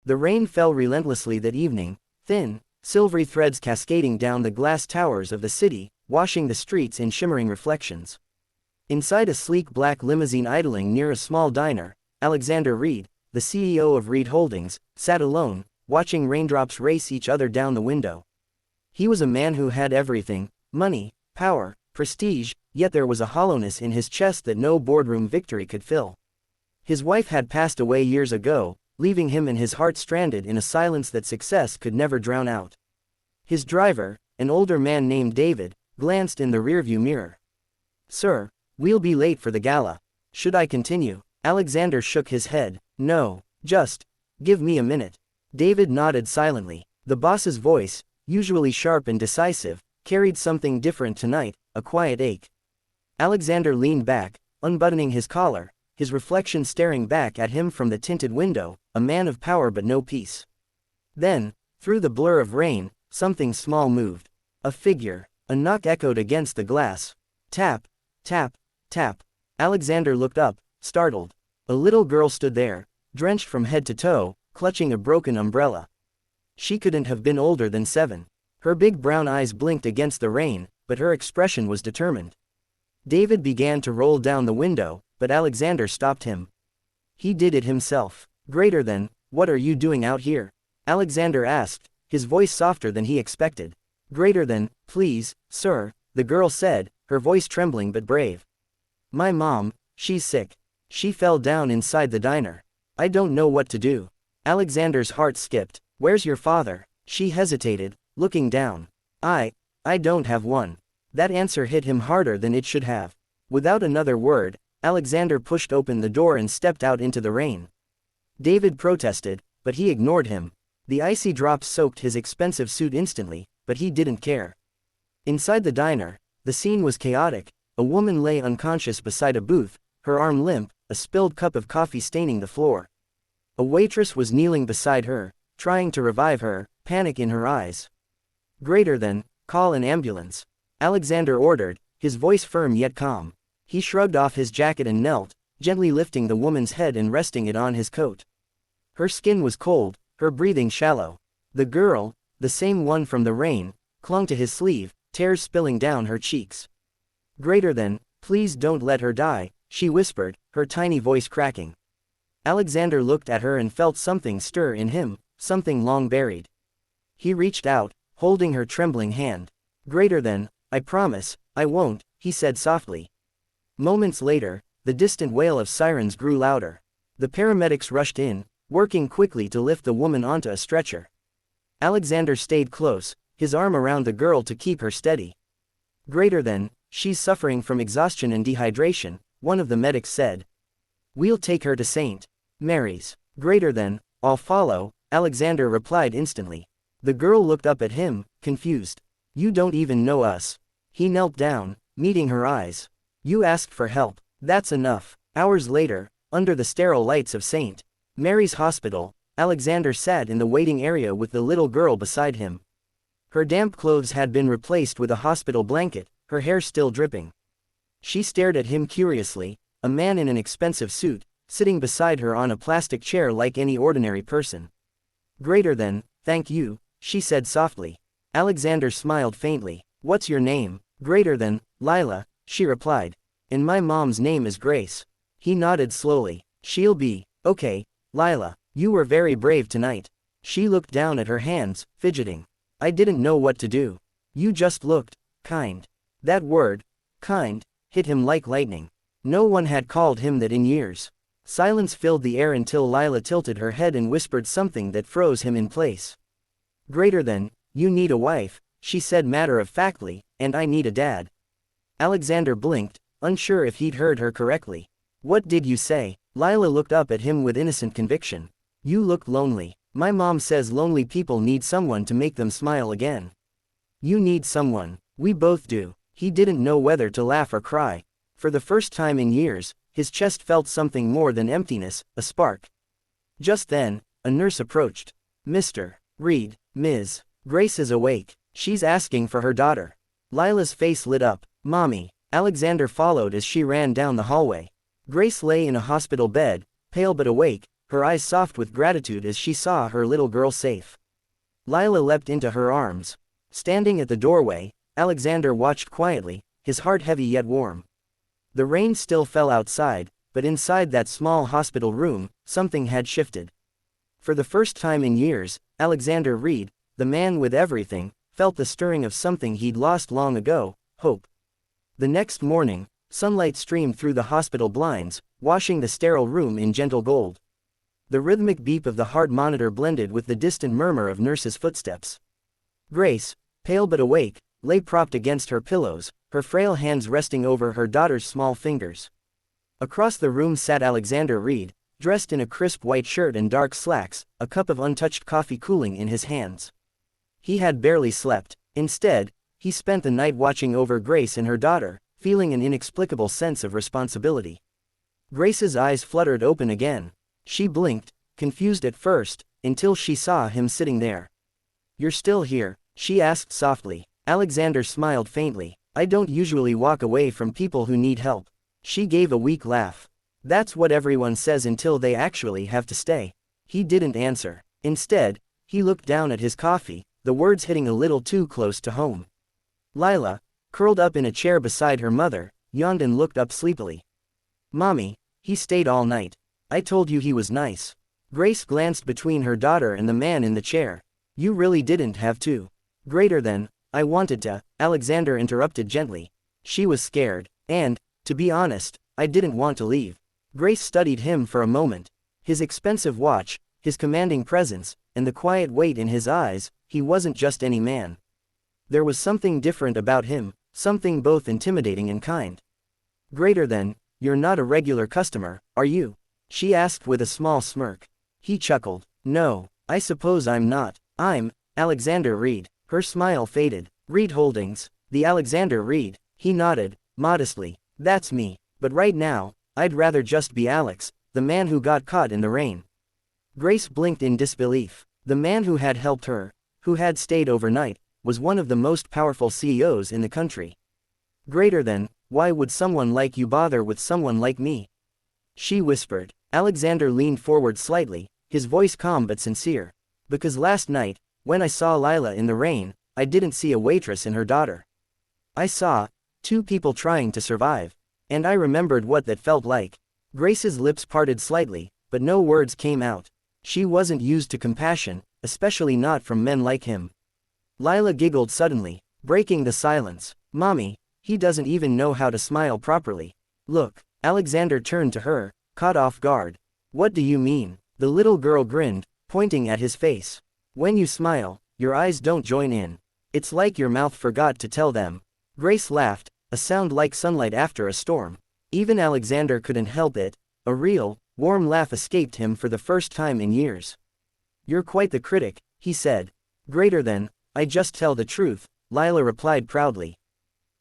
The rain fell relentlessly that evening, thin, silvery threads cascading down the glass towers of the city, washing the streets in shimmering reflections. Inside a sleek black limousine idling near a small diner, Alexander Reed, the CEO of Reed Holdings, sat alone, watching raindrops race each other down the window. He was a man who had everything: money, power, prestige, yet there was a hollowness in his chest that no boardroom victory could fill. His wife had passed away years ago, leaving him and his heart stranded in a silence that success could never drown out. His driver, an older man named David, glanced in the rearview mirror. "Sir, we'll be late for the gala. Should I continue?" Alexander shook his head. "No, just give me a minute." David nodded silently. The boss's voice, usually sharp and decisive, carried something different tonight, a quiet ache. Alexander leaned back, unbuttoning his collar, his reflection staring back at him from the tinted window, a man of power but no peace. Then, through the blur of rain, something small moved. A figure. A knock echoed against the glass. Tap, tap, tap. Alexander looked up, startled. A little girl stood there, drenched from head to toe, clutching a broken umbrella. She couldn't have been older than 7. Her big brown eyes blinked against the rain, but her expression was determined. David began to roll down the window, but Alexander stopped him. He did it himself. "Greater than, what are you doing out here?" Alexander asked, his voice softer than he expected. "Greater than, please, sir," the girl said, her voice trembling but brave. "My mom, she's sick. She fell down inside the diner. I don't know what to do." Alexander's heart skipped. "Where's your father?" She hesitated, looking down. I don't have one." That answer hit him harder than it should have. Without another word, Alexander pushed open the door and stepped out into the rain. David protested, but he ignored him. The icy drops soaked his expensive suit instantly, but he didn't care. Inside the diner, the scene was chaotic. A woman lay unconscious beside a booth, her arm limp, a spilled cup of coffee staining the floor. A waitress was kneeling beside her, trying to revive her, panic in her eyes. "Greater than, call an ambulance," Alexander ordered, his voice firm yet calm. He shrugged off his jacket and knelt, gently lifting the woman's head and resting it on his coat. Her skin was cold, her breathing shallow. The girl, the same one from the rain, clung to his sleeve, tears spilling down her cheeks. "Greater than, please don't let her die," she whispered, her tiny voice cracking. Alexander looked at her and felt something stir in him, something long buried. He reached out, holding her trembling hand. "Greater than, I promise, I won't," he said softly. Moments later, the distant wail of sirens grew louder. The paramedics rushed in, working quickly to lift the woman onto a stretcher. Alexander stayed close, his arm around the girl to keep her steady. "Greater than, she's suffering from exhaustion and dehydration," one of the medics said. "We'll take her to St. Mary's." "Greater than, I'll follow," Alexander replied instantly. The girl looked up at him, confused. "You don't even know us." He knelt down, meeting her eyes. "You asked for help. That's enough." Hours later, under the sterile lights of St. Mary's Hospital, Alexander sat in the waiting area with the little girl beside him. Her damp clothes had been replaced with a hospital blanket, her hair still dripping. She stared at him curiously, a man in an expensive suit, sitting beside her on a plastic chair like any ordinary person. "Greater than, thank you," she said softly. Alexander smiled faintly. "What's your name?" "Greater than, Lila," she replied. "And my mom's name is Grace." He nodded slowly. "She'll be okay, Lila. You were very brave tonight." She looked down at her hands, fidgeting. "I didn't know what to do. You just looked kind." That word, kind, hit him like lightning. No one had called him that in years. Silence filled the air until Lila tilted her head and whispered something that froze him in place. "Greater than, you need a wife," she said matter-of-factly, "and I need a dad." Alexander blinked, unsure if he'd heard her correctly. "What did you say?" Lila looked up at him with innocent conviction. "You look lonely. My mom says lonely people need someone to make them smile again. You need someone. We both do." He didn't know whether to laugh or cry. For the first time in years, his chest felt something more than emptiness, a spark. Just then, a nurse approached. "Mr. Reed, Ms. Grace is awake. She's asking for her daughter." Lila's face lit up. "Mommy." Alexander followed as she ran down the hallway. Grace lay in a hospital bed, pale but awake, her eyes soft with gratitude as she saw her little girl safe. Lila leapt into her arms. Standing at the doorway, Alexander watched quietly, his heart heavy yet warm. The rain still fell outside, but inside that small hospital room, something had shifted. For the first time in years, Alexander Reed, the man with everything, felt the stirring of something he'd lost long ago, hope. The next morning, sunlight streamed through the hospital blinds, washing the sterile room in gentle gold. The rhythmic beep of the heart monitor blended with the distant murmur of nurses' footsteps. Grace, pale but awake, lay propped against her pillows, her frail hands resting over her daughter's small fingers. Across the room sat Alexander Reed, dressed in a crisp white shirt and dark slacks, a cup of untouched coffee cooling in his hands. He had barely slept. Instead, he spent the night watching over Grace and her daughter, feeling an inexplicable sense of responsibility. Grace's eyes fluttered open again. She blinked, confused at first, until she saw him sitting there. "You're still here?" she asked softly. Alexander smiled faintly. "I don't usually walk away from people who need help." She gave a weak laugh. "That's what everyone says until they actually have to stay." He didn't answer. Instead, he looked down at his coffee, the words hitting a little too close to home. Lila, curled up in a chair beside her mother, yawned and looked up sleepily. "Mommy, he stayed all night. I told you he was nice." Grace glanced between her daughter and the man in the chair. "You really didn't have to." "Greater than, I wanted to," Alexander interrupted gently. She was scared. "And, to be honest, I didn't want to leave." Grace studied him for a moment. His expensive watch, his commanding presence, and the quiet weight in his eyes, he wasn't just any man. There was something different about him, something both intimidating and kind. "Greater than, you're not a regular customer, are you?" she asked with a small smirk. He chuckled. "No, I suppose I'm not. I'm Alexander Reed." Her smile faded. "Reed Holdings, the Alexander Reed." He nodded, modestly. "That's me. But right now, I'd rather just be Alex, the man who got caught in the rain." Grace blinked in disbelief. The man who had helped her, who had stayed overnight, was one of the most powerful CEOs in the country. "Greater than, why would someone like you bother with someone like me?" she whispered. Alexander leaned forward slightly, his voice calm but sincere. "Because last night, when I saw Lila in the rain, I didn't see a waitress and her daughter. I saw two people trying to survive. And I remembered what that felt like." Grace's lips parted slightly, but no words came out. She wasn't used to compassion, especially not from men like him. Lila giggled suddenly, breaking the silence. "Mommy, he doesn't even know how to smile properly." "Look." Alexander turned to her, caught off guard. "What do you mean?" The little girl grinned, pointing at his face. "When you smile, your eyes don't join in. It's like your mouth forgot to tell them." Grace laughed, a sound like sunlight after a storm. Even Alexander couldn't help it. A real, warm laugh escaped him for the first time in years. "You're quite the critic," he said. "Greater than, I just tell the truth," Lila replied proudly.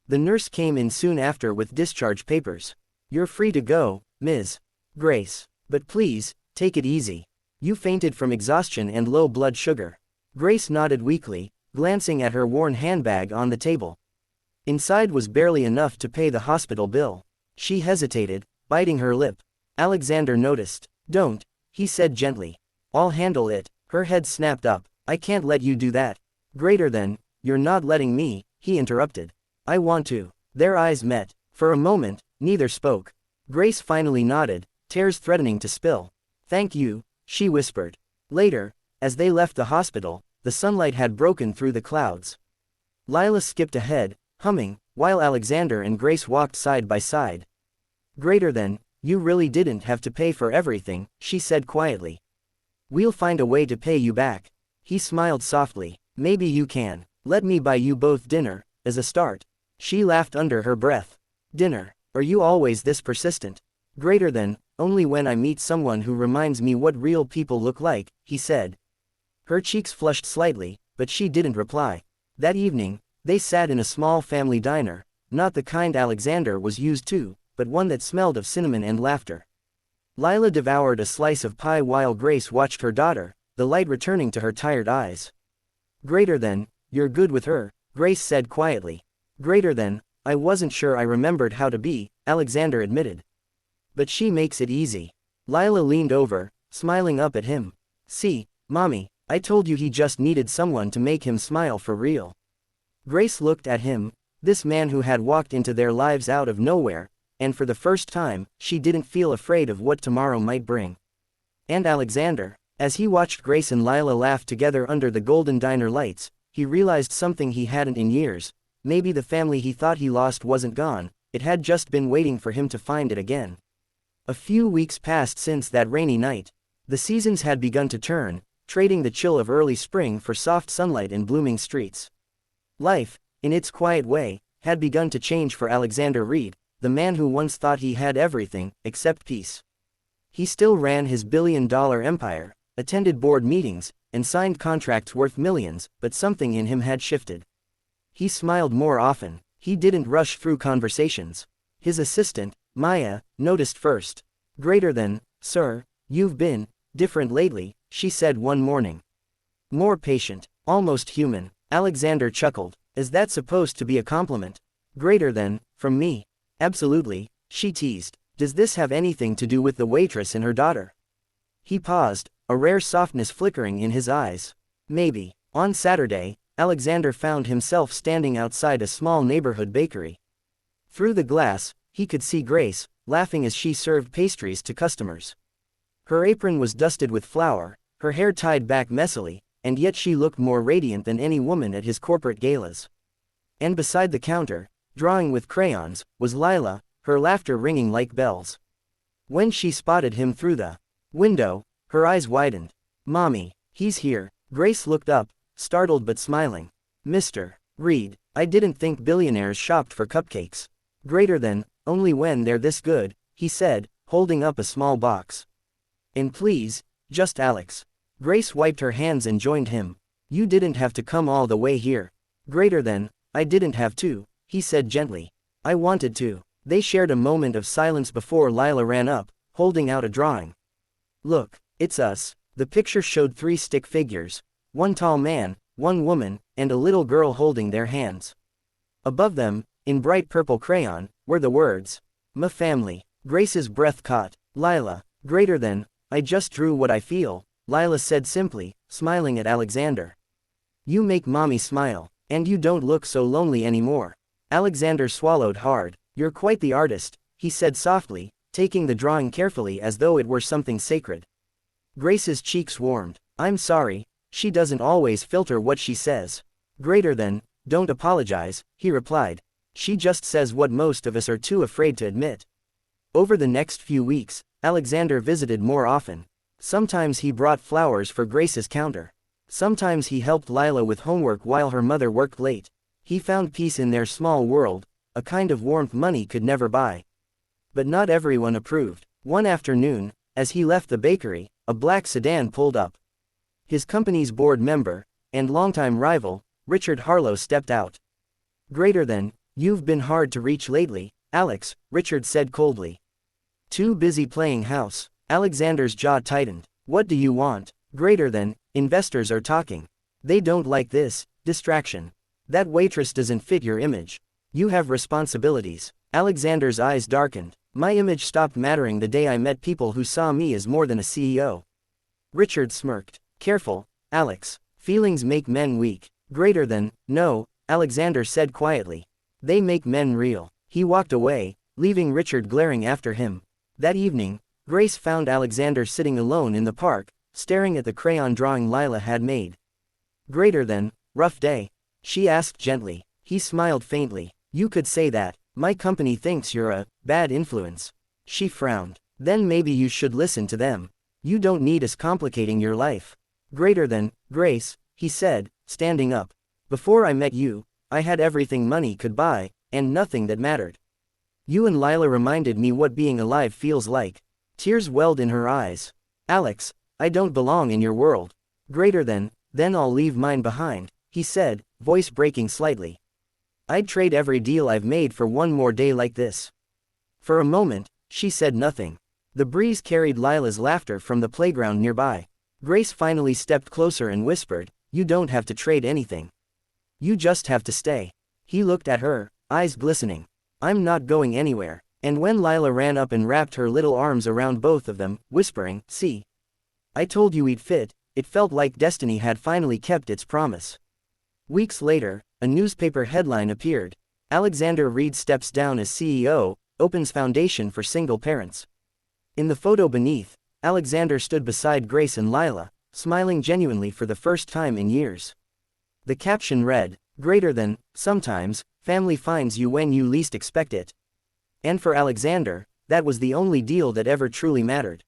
The nurse came in soon after with discharge papers. "You're free to go, Ms. Grace. But please, take it easy. You fainted from exhaustion and low blood sugar." Grace nodded weakly, glancing at her worn handbag on the table. Inside was barely enough to pay the hospital bill. She hesitated, biting her lip. Alexander noticed. "Don't," he said gently. "I'll handle it." Her head snapped up. "I can't let you do that." "Greater than, you're not letting me," he interrupted. "I want to." Their eyes met. For a moment, neither spoke. Grace finally nodded, tears threatening to spill. "Thank you," she whispered. Later, as they left the hospital, the sunlight had broken through the clouds. Lila skipped ahead, humming, while Alexander and Grace walked side by side. "Greater than, you really didn't have to pay for everything," she said quietly. "We'll find a way to pay you back." He smiled softly. "Maybe you can. Let me buy you both dinner, as a start." She laughed under her breath. "Dinner? Are you always this persistent?" "Greater than, only when I meet someone who reminds me what real people look like," he said. Her cheeks flushed slightly, but she didn't reply. That evening, they sat in a small family diner, not the kind Alexander was used to, but one that smelled of cinnamon and laughter. Lila devoured a slice of pie while Grace watched her daughter, the light returning to her tired eyes. "Greater than, you're good with her," Grace said quietly. "Greater than, I wasn't sure I remembered how to be," Alexander admitted. "But she makes it easy." Lila leaned over, smiling up at him. "See, Mommy, I told you he just needed someone to make him smile for real." Grace looked at him, this man who had walked into their lives out of nowhere, and for the first time, she didn't feel afraid of what tomorrow might bring. And Alexander, as he watched Grace and Lila laugh together under the golden diner lights, he realized something he hadn't in years. Maybe the family he thought he lost wasn't gone, it had just been waiting for him to find it again. A few weeks passed since that rainy night. The seasons had begun to turn, trading the chill of early spring for soft sunlight and blooming streets. Life, in its quiet way, had begun to change for Alexander Reed, the man who once thought he had everything, except peace. He still ran his billion-dollar empire, attended board meetings, and signed contracts worth millions, but something in him had shifted. He smiled more often, he didn't rush through conversations. His assistant, Maya, noticed first. "Sir, you've been different lately," she said one morning. "More patient, almost human." Alexander chuckled. "Is that supposed to be a compliment?" From me." "Absolutely," she teased. "Does this have anything to do with the waitress and her daughter?" He paused, a rare softness flickering in his eyes. "Maybe." On Saturday, Alexander found himself standing outside a small neighborhood bakery. Through the glass, he could see Grace, laughing as she served pastries to customers. Her apron was dusted with flour, her hair tied back messily, and yet she looked more radiant than any woman at his corporate galas. And beside the counter, drawing with crayons, was Lila, her laughter ringing like bells. When she spotted him through the window, her eyes widened. "Mommy, he's here." Grace looked up, startled but smiling. "Mr. Reed, I didn't think billionaires shopped for cupcakes." Only when they're this good," he said, holding up a small box. "And please, just Alex." Grace wiped her hands and joined him. "You didn't have to come all the way here." "I didn't have to," he said gently. "I wanted to." They shared a moment of silence before Lila ran up, holding out a drawing. "Look, it's us." The picture showed 3 stick figures. One tall man, one woman, and a little girl holding their hands. Above them, in bright purple crayon, were the words, "Ma family." Grace's breath caught. "Lila, I just drew what I feel," Lila said simply, smiling at Alexander. "You make Mommy smile, and you don't look so lonely anymore." Alexander swallowed hard. "You're quite the artist," he said softly, taking the drawing carefully as though it were something sacred. Grace's cheeks warmed. "I'm sorry." She doesn't always filter what she says. "Don't apologize," he replied. "She just says what most of us are too afraid to admit." Over the next few weeks, Alexander visited more often. Sometimes he brought flowers for Grace's counter. Sometimes he helped Lila with homework while her mother worked late. He found peace in their small world, a kind of warmth money could never buy. But not everyone approved. One afternoon, as he left the bakery, a black sedan pulled up. His company's board member, and longtime rival, Richard Harlow stepped out. "You've been hard to reach lately, Alex," Richard said coldly. "Too busy playing house." Alexander's jaw tightened. "What do you want?" "Investors are talking. They don't like this distraction. That waitress doesn't fit your image. You have responsibilities." Alexander's eyes darkened. "My image stopped mattering the day I met people who saw me as more than a CEO." Richard smirked. "Careful, Alex. Feelings make men weak." "No," Alexander said quietly. "They make men real." He walked away, leaving Richard glaring after him. That evening, Grace found Alexander sitting alone in the park, staring at the crayon drawing Lila had made. "Rough day?" she asked gently. He smiled faintly. "You could say that. My company thinks you're a bad influence." She frowned. "Then maybe you should listen to them. You don't need us complicating your life." "Grace," he said, standing up. "Before I met you, I had everything money could buy, and nothing that mattered. You and Lila reminded me what being alive feels like." Tears welled in her eyes. "Alex, I don't belong in your world." "Then I'll leave mine behind," he said, voice breaking slightly. "I'd trade every deal I've made for one more day like this." For a moment, she said nothing. The breeze carried Lila's laughter from the playground nearby. Grace finally stepped closer and whispered, "You don't have to trade anything. You just have to stay." He looked at her, eyes glistening. "I'm not going anywhere." And when Lila ran up and wrapped her little arms around both of them, whispering, "See, I told you we'd fit. It felt like destiny had finally kept its promise. Weeks later, a newspaper headline appeared. Alexander Reed steps down as CEO, opens foundation for single parents. In the photo beneath, Alexander stood beside Grace and Lila, smiling genuinely for the first time in years. The caption read, "Greater than, sometimes, family finds you when you least expect it." And for Alexander, that was the only deal that ever truly mattered.